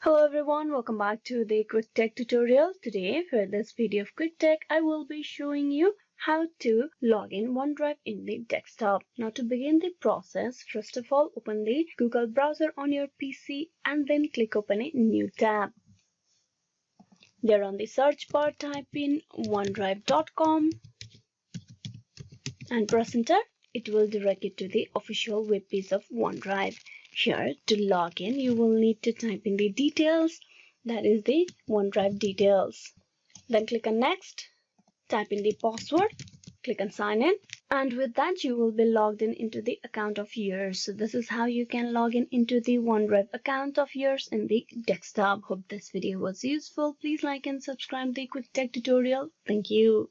Hello everyone, welcome back to the Quick Tech tutorial. Today for this video of Quick Tech, I will be showing you how to log in OneDrive in the desktop. Now to begin the process, first of all open the Google browser on your PC and then click open a new tab. There on the search bar type in onedrive.com and press enter. It will direct you to the official web page of OneDrive. Here to log in you will need to type in the details, that is the OneDrive details. Then click on next, type in the password, click on sign in, and with that you will be logged in into the account of yours. So this is how you can log in into the OneDrive account of yours in the desktop. Hope this video was useful. Please like and subscribe the Quick Tech tutorial. Thank you.